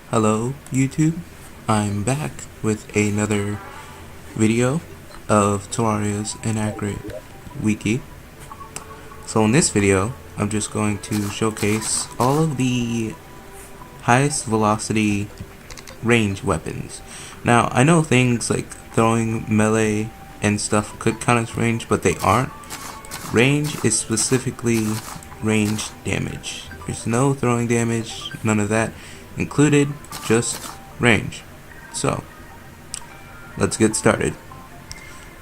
Hello YouTube, I'm back with another video of Terraria's Inaccurate Wiki. So in this video, I'm just going to showcase all of the highest velocity range weapons. Now I know things like throwing, melee, and stuff could count as range, but they aren't. Range is specifically range damage. There's no throwing damage, none of that included, just range. So let's get started.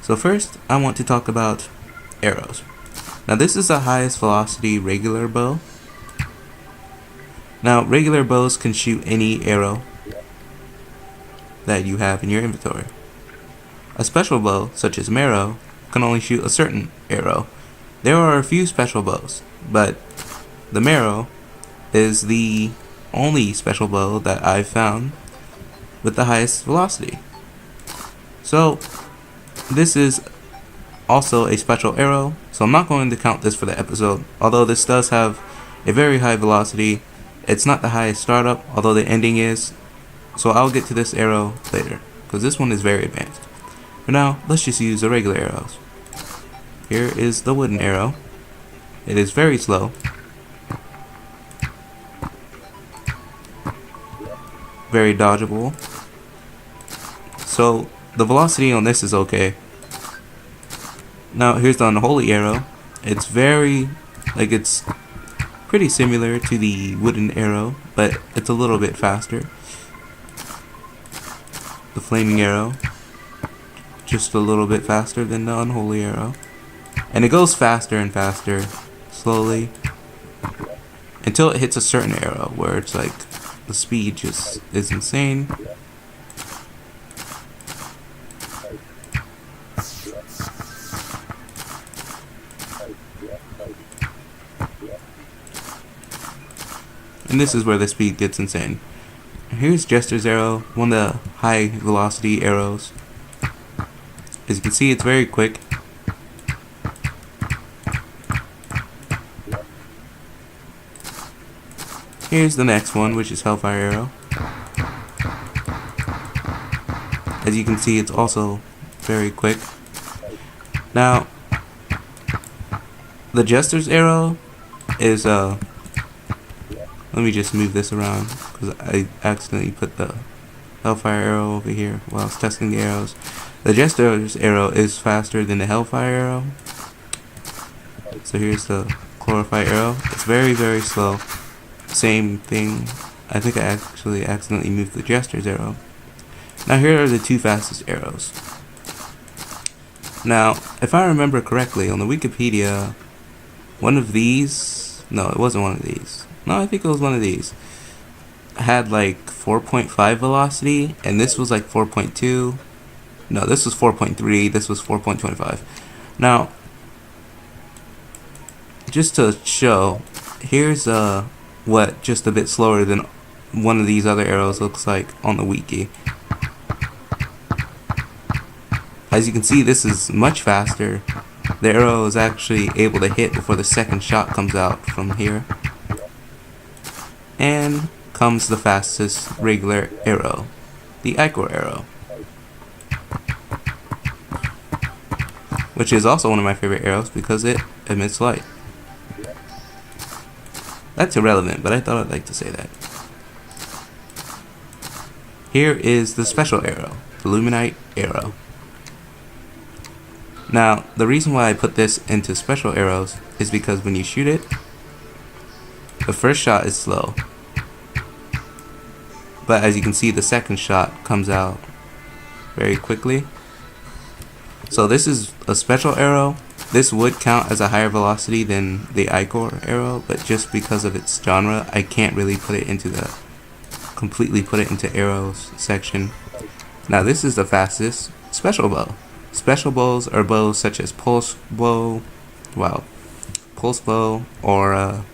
So first I want to talk about arrows. Now this is the highest velocity regular bow. Now regular bows can shoot any arrow that you have in your inventory. A special bow, such as Marrow, can only shoot a certain arrow. There are a few special bows, but the Marrow is the only special bow that I've found with the highest velocity. So this is also a special arrow, so I'm not going to count this for the episode. Although this does have a very high velocity, it's not the highest startup, although the ending is. So I'll get to this arrow later, because this one is very advanced. For now, let's just use the regular arrows. Here is the wooden arrow. It is very slow. Very dodgeable. So the velocity on this is okay. Now here's the unholy arrow. It's it's pretty similar to the wooden arrow, but it's a little bit faster. The flaming arrow, just a little bit faster than the unholy arrow. And it goes faster and faster, slowly, until it hits a certain arrow where it's like the speed just is insane. And this is where the speed gets insane. Here's Jester's arrow, one of the high velocity arrows. As you can see, it's very quick. Here's the next one, which is Hellfire arrow. As you can see, it's also very quick. Now, the Jester's arrow is let me just move this around because I accidentally put the Hellfire arrow over here while I was testing the arrows. The Jester's arrow is faster than the Hellfire arrow. So here's the Glorified arrow. It's very, very slow. Same thing. I think I actually accidentally moved the Jester's arrow. Now here are the two fastest arrows. Now, if I remember correctly, on the Wikipedia, one of these, no, it wasn't one of these. No, I think it was one of these. Had like 4.5 velocity, and this was like 4.2. No, this was 4.3. This was 4.25. Now, just to show, here's what just a bit slower than one of these other arrows looks like on the Wiki. As you can see, this is much faster. The arrow is actually able to hit before the second shot comes out from here. And comes the fastest regular arrow, the Inaccurate arrow, which is also one of my favorite arrows because it emits light. That's irrelevant, but I thought I'd like to say that. Here is the special arrow, the Luminite arrow. Now, the reason why I put this into special arrows is because when you shoot it, the first shot is slow. But as you can see, the second shot comes out very quickly. So this is a special arrow. This would count as a higher velocity than the Inaccurate arrow, but just because of its genre, I can't really put it into the completely put it into arrows section. Now this is the fastest special bow. Special bows are bows such as pulse bow, or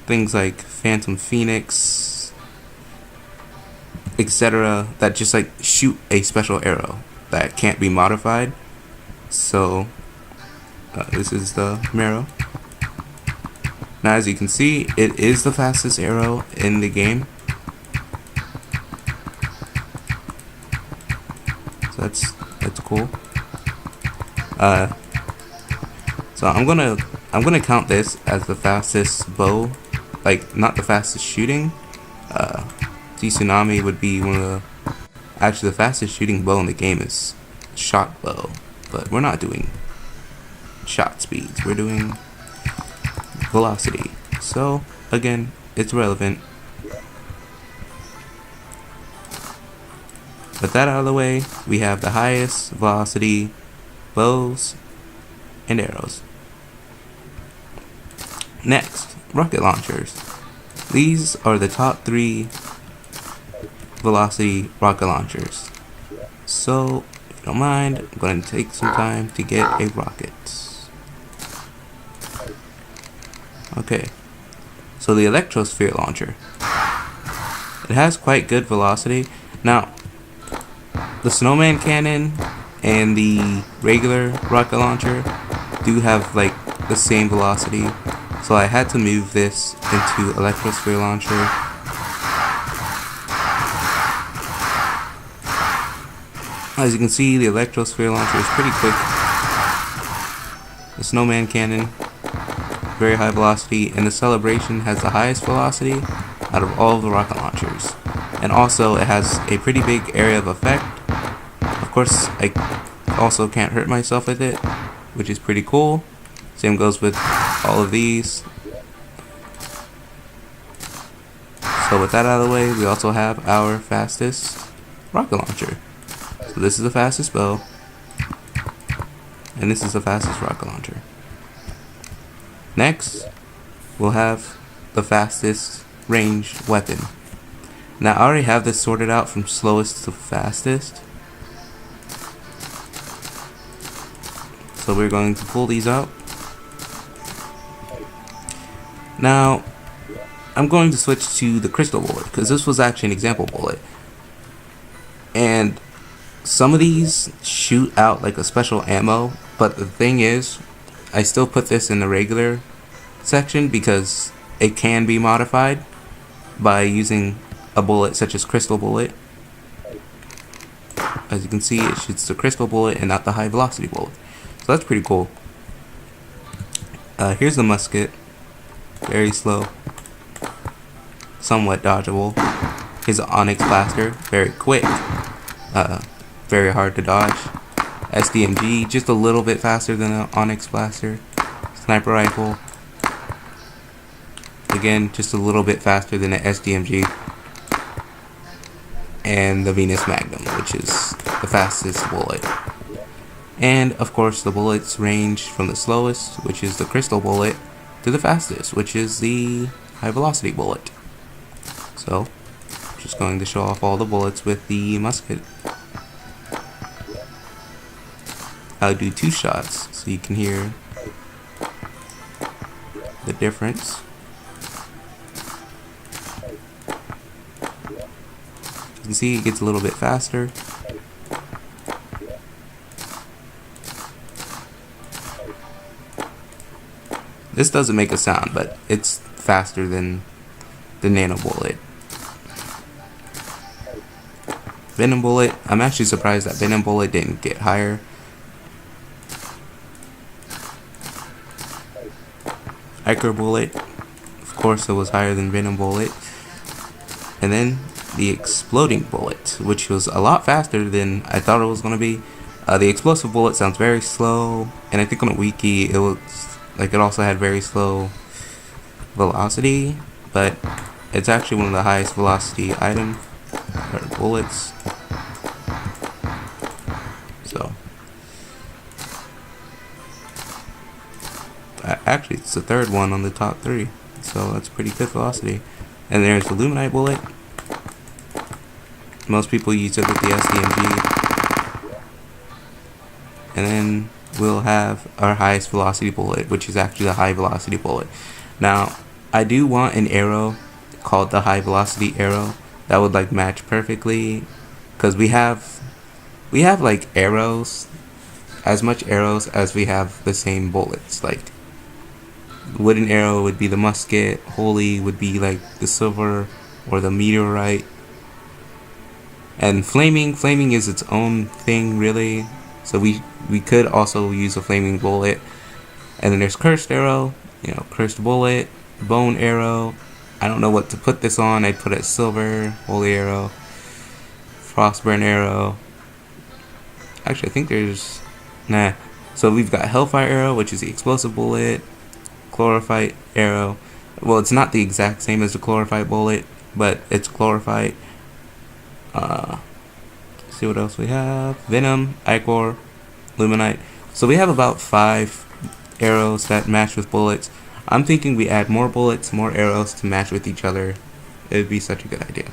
things like Phantom Phoenix, etc. that just like shoot a special arrow that can't be modified. So this is the Marrow. Now as you can see, it is the fastest arrow in the game. So that's cool. So I'm gonna count this as the fastest bow, like not the fastest shooting. Tsunami would be one of the, actually the fastest shooting bow in the game is shot bow, but we're not doing shot speeds, we're doing velocity. So again, it's relevant. With that out of the way, we have the highest velocity bows and arrows. Next, rocket launchers. These are the top 3 velocity rocket launchers. So, if you don't mind, I'm going to take some time to get a rocket. Okay, so the electrosphere launcher. It has quite good velocity. Now, the snowman cannon and the regular rocket launcher do have like the same velocity, so I had to move this into electrosphere launcher. As you can see, the electrosphere launcher is pretty quick. The snowman cannon, very high velocity, and the celebration has the highest velocity out of all of the rocket launchers. And also it has a pretty big area of effect. Of course, I also can't hurt myself with it, which is pretty cool. Same goes with all of these. So with that out of the way, we also have our fastest rocket launcher. So this is the fastest bow, and this is the fastest rocket launcher. Next, we'll have the fastest ranged weapon. Now I already have this sorted out from slowest to fastest. So we're going to pull these out. Now, I'm going to switch to the crystal bullet, because this was actually an example bullet. And some of these shoot out like a special ammo, but the thing is, I still put this in the regular section because it can be modified by using a bullet such as crystal bullet. As you can see, it shoots the crystal bullet and not the high velocity bullet. So that's pretty cool. Here's the musket. Very slow. Somewhat dodgeable. Here's the onyx blaster. Very quick. Very hard to dodge. SDMG, just a little bit faster than an onyx blaster. Sniper rifle. Again, just a little bit faster than an SDMG. And the Venus Magnum, which is the fastest bullet. And of course the bullets range from the slowest, which is the crystal bullet, to the fastest, which is the high velocity bullet. So, just going to show off all the bullets with the musket. I'll do 2 shots so you can hear the difference. You can see it gets a little bit faster. This doesn't make a sound, but it's faster than the nano bullet. Venom bullet, I'm actually surprised that venom bullet didn't get higher. Ichor bullet, of course it was higher than venom bullet. And then the exploding bullet, which was a lot faster than I thought it was going to be. The explosive bullet sounds very slow, and I think on a wiki it was like it also had very slow velocity, but it's actually one of the highest velocity items or bullets. So actually it's the 3rd one on the top 3, so that's pretty good velocity. And there's the Luminite bullet. Most people use it with the SDMG. And then we'll have our highest velocity bullet, which is actually the high velocity bullet. Now, I do want an arrow called the high velocity arrow that would like match perfectly, because we have like arrows, as much arrows as we have the same bullets. Like wooden arrow would be the musket, holy would be like the silver or the meteorite. And flaming is its own thing, really. So we could also use a flaming bullet. And then there's cursed arrow, cursed bullet, bone arrow. I don't know what to put this on. I'd put it silver, holy arrow, frostburn arrow. Actually, I think there's So we've got hellfire arrow, which is the explosive bullet, chlorophyte arrow. Well, it's not the exact same as the chlorophyte bullet, but it's chlorophyte. See what else we have. Venom, ichor, luminite. So we have about 5 arrows that match with bullets. I'm thinking we add more bullets, more arrows to match with each other. It would be such a good idea.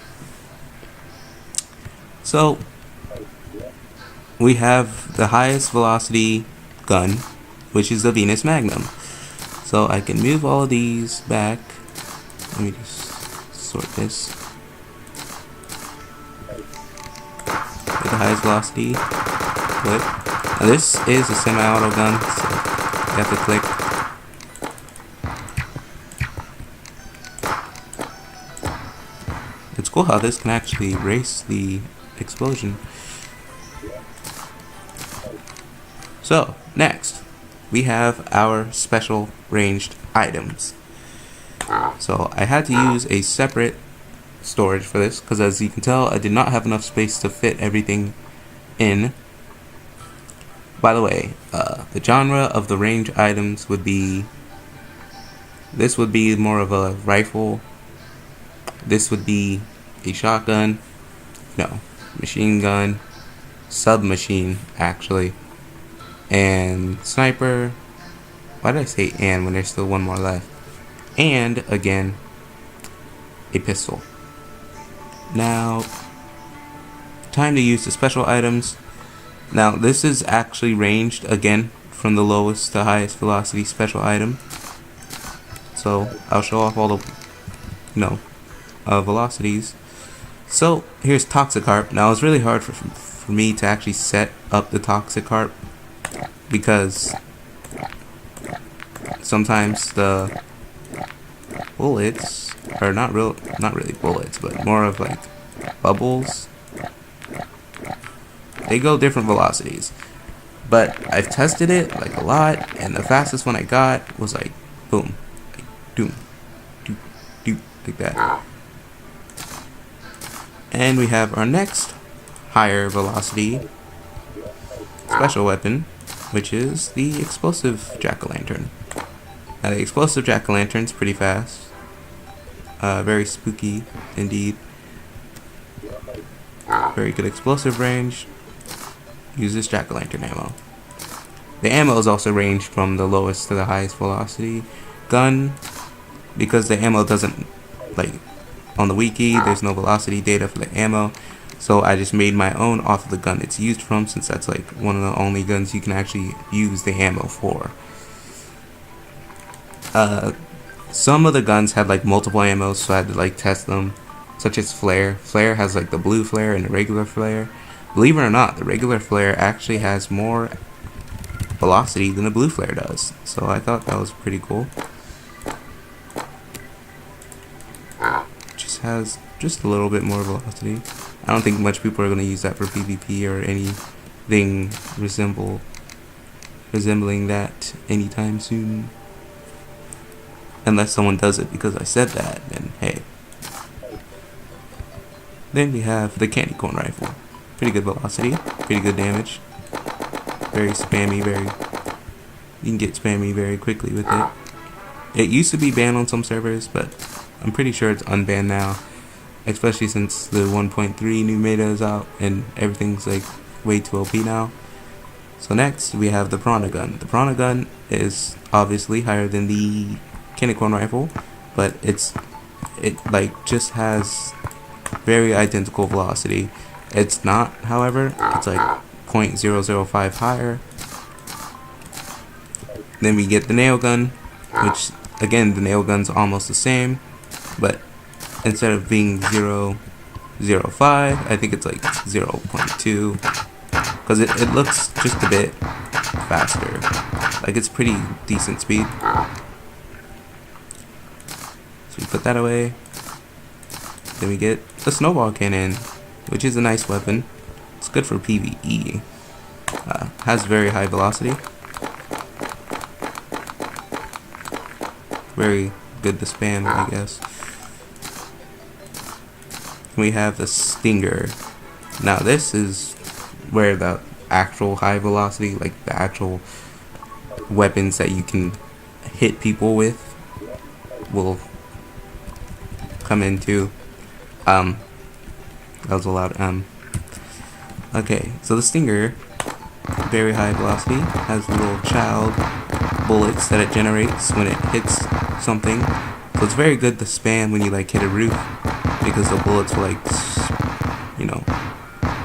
So we have the highest velocity gun, which is the Venus Magnum. So I can move all of these back. Let me just sort this. With the highest velocity. Good. Now this is a semi-auto gun, so you have to click. It's cool how this can actually erase the explosion. So, next, we have our special ranged items. So, I had to use a separate storage for this, because as you can tell, I did not have enough space to fit everything in. By the way, the genre of the ranged items would be, this would be more of a rifle, this would be a shotgun, no, machine gun, submachine actually, and sniper. Why did I say and when there's still one more left? And again, a pistol. Now, time to use the special items. Now this is actually ranged again from the lowest to highest velocity special item. So I'll show off all the velocities. So here's Toxic Harp. Now it's really hard for me to actually set up the Toxic Harp because sometimes the bullets are not really bullets, but more of like bubbles. They go different velocities, but I've tested it like a lot, and the fastest one I got was like boom, like doom, doop, doop, like that. And we have our next higher velocity special weapon, which is the explosive jack-o'-lantern. Now the explosive jack-o'-lantern's pretty fast, very spooky indeed. Very good explosive range. Use this jack-o'-lantern ammo. The ammo is also ranged from the lowest to the highest velocity gun, because the ammo doesn't, like on the wiki, there's no velocity data for the ammo, so I just made my own off of the gun it's used from, since that's like one of the only guns you can actually use the ammo for. Some of the guns had like multiple ammos, so I had to like test them, such as flare. Flare has like the blue flare and the regular flare. Believe it or not, the regular flare actually has more velocity than the blue flare does, so I thought that was pretty cool. Just has just a little bit more velocity. I don't think much people are going to use that for PvP or anything resembling that anytime soon. Unless someone does it because I said that, then hey. Then we have the candy corn rifle. Pretty good velocity, pretty good damage. Very spammy, you can get spammy very quickly with it. It used to be banned on some servers, but I'm pretty sure it's unbanned now. Especially since the 1.3 new meta is out and everything's like way too OP now. So next we have the Piranha Gun. The Piranha Gun is obviously higher than the candy corn rifle, but it like just has very identical velocity. It's not, however, it's like 0.005 higher. Then we get the nail gun, which again the nail gun's almost the same, but instead of being 0.05, I think it's like 0.2, because it looks just a bit faster. Like it's pretty decent speed. So we put that away. Then we get the snowball cannon, which is a nice weapon. It's good for PvE. Has very high velocity. Very good to spam, I guess. We have the Stinger. Now this is where the actual high velocity, like the actual weapons that you can hit people with, will come into. That was a loud okay, so the Stinger, very high velocity, has little child bullets that it generates when it hits something. So it's very good to spam when you like hit a roof, because the bullets will like, you know,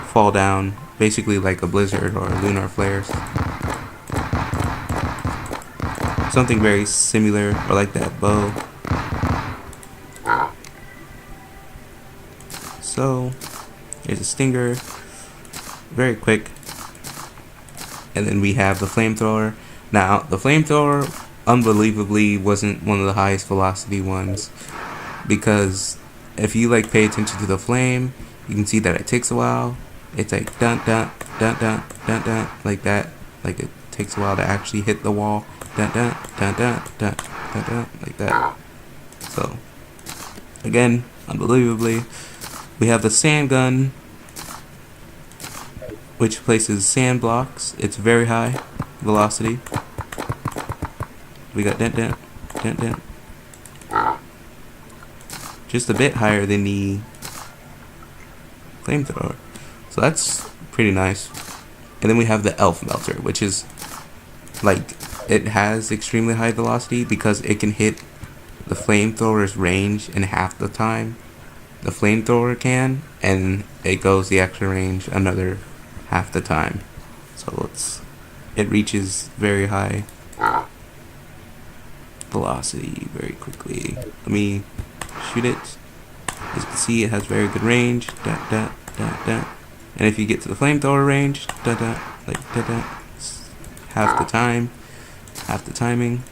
fall down, basically like a blizzard or lunar flares. Something very similar, or like that bow. So here's a Stinger, very quick. And then we have the Flamethrower. Now the Flamethrower unbelievably wasn't one of the highest velocity ones, because if you like pay attention to the flame, you can see that it takes a while. It's like dun dun dun dun dun dun, like that. Like it takes a while to actually hit the wall. Dun dun dun dun dun dun dun, like that. So again, unbelievably, we have the Sand Gun, which places sand blocks. It's very high velocity. We got dent dent dent dent. Just a bit higher than the Flamethrower. So that's pretty nice. And then we have the Elf Melter, which is like, it has extremely high velocity because it can hit the Flamethrower's range in half the time the Flamethrower can, and it goes the extra range another half the time. So it reaches very high velocity very quickly. Let me shoot it. As you can see, it has very good range. Da, da, da, da. And if you get to the Flamethrower range, da, da, like da, da, half the time, half the timing.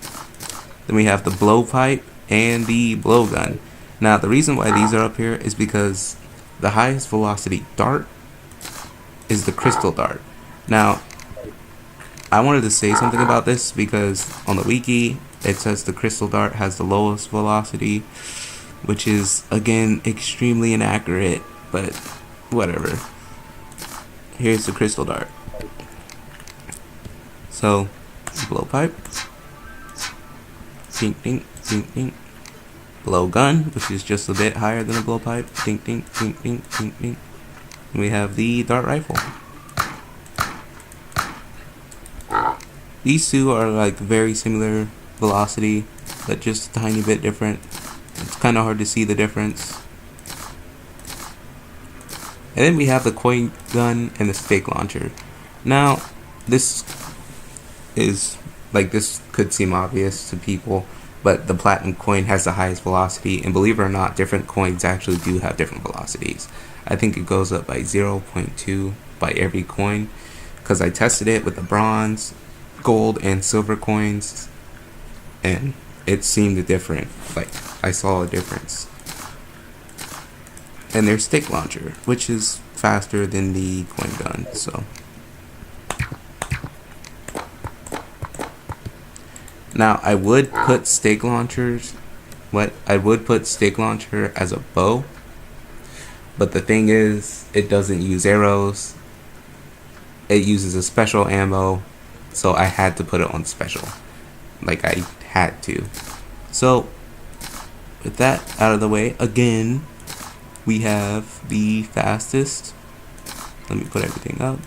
Then we have the Blowpipe and the Blowgun. Now the reason why these are up here is because the highest velocity dart is the Crystal Dart. Now I wanted to say something about this because on the wiki it says the Crystal Dart has the lowest velocity, which is again extremely inaccurate, but whatever. Here's the Crystal Dart. So Blowpipe, ding ding ding ding. Blowgun, which is just a bit higher than a Blowpipe, ding ding ding ding ding ding. And we have the Dart Rifle. These two are like very similar velocity, but just a tiny bit different. It's kind of hard to see the difference. And then we have the Coin Gun and the Stake Launcher. Now, this could seem obvious to people, but the Platinum Coin has the highest velocity, and believe it or not, different coins actually do have different velocities. I think it goes up by 0.2 by every coin, because I tested it with the bronze, gold, and silver coins, and it seemed different. Like, I saw a difference. And there's Stake Launcher, which is faster than the Coin Gun, so. Now, I would put Stake Launcher as a bow, but the thing is, it doesn't use arrows. It uses a special ammo, so I had to put it on special. Like, I had to. So, with that out of the way, again, we have the fastest. Let me put everything up.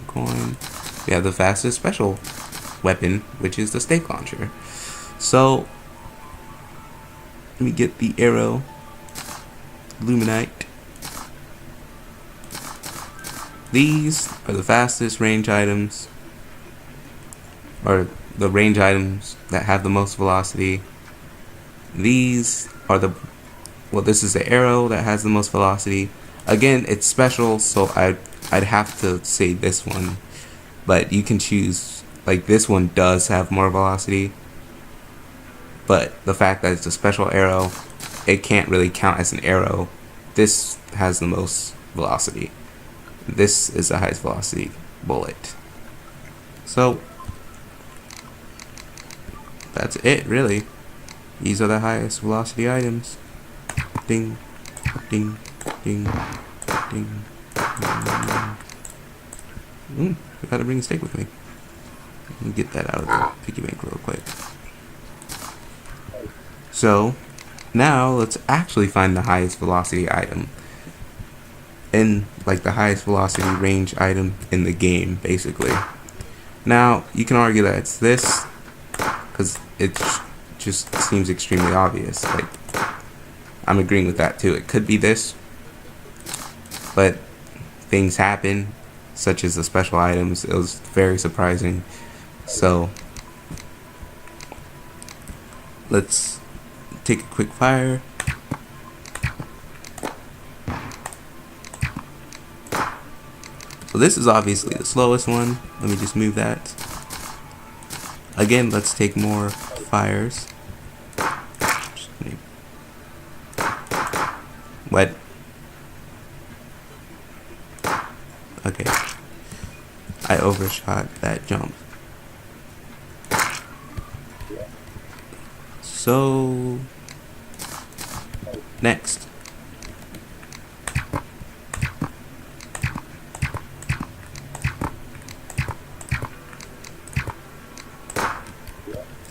Coin. We have the fastest special weapon, which is the Stake Launcher. So let me get the arrow. Luminite. These are the fastest range items, or the range items that have the most velocity. These are this is the arrow that has the most velocity. Again, it's special, so I'd have to say this one, but you can choose, like, this one does have more velocity, but the fact that it's a special arrow, it can't really count as an arrow this has the most velocity. This is the highest velocity bullet. So that's it, really. These are the highest velocity items. Ding, ding, ding, ding. I gotta bring a steak with me. Let me get that out of the piggy bank real quick. So now let's actually find the highest velocity item. And like the highest velocity range item in the game, basically. Now you can argue that it's this, because it just seems extremely obvious. Like, I'm agreeing with that too. It could be this, but things happen, such as the special items. It was very surprising. So let's take a quick fire. So this is obviously the slowest one. Let me just move that. Again, let's take more fires. What? Okay. I overshot that jump. So next.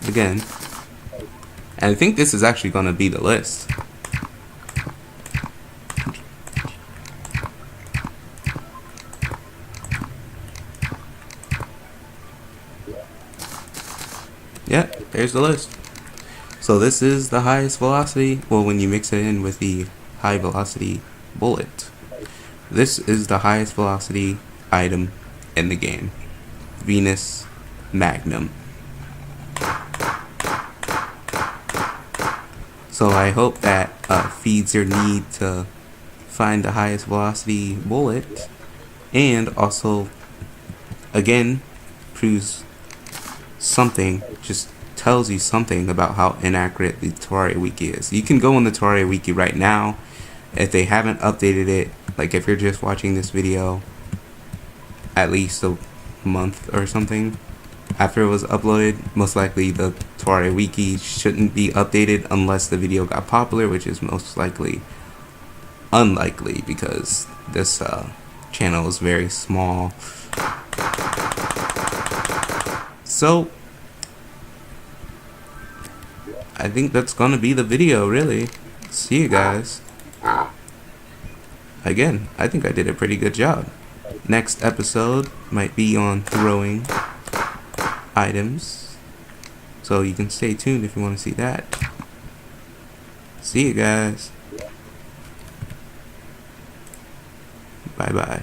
Again. And I think this is actually going to be the list. Yeah, there's the list. So this is the highest velocity. Well, when you mix it in with the high velocity bullet, this is the highest velocity item in the game. Venus Magnum. So I hope that feeds your need to find the highest velocity bullet, and also, again, proves something, just tells you something about how inaccurate the Terraria Wiki is. You can go on the Terraria Wiki right now. If they haven't updated it, like if you're just watching this video at least a month or something after it was uploaded, most likely the Terraria Wiki shouldn't be updated unless the video got popular, which is most likely unlikely because this channel is very small. So I think that's gonna be the video, really. See you guys. Again, I think I did a pretty good job. Next episode might be on throwing items, so you can stay tuned if you want to see that. See you guys. Bye bye.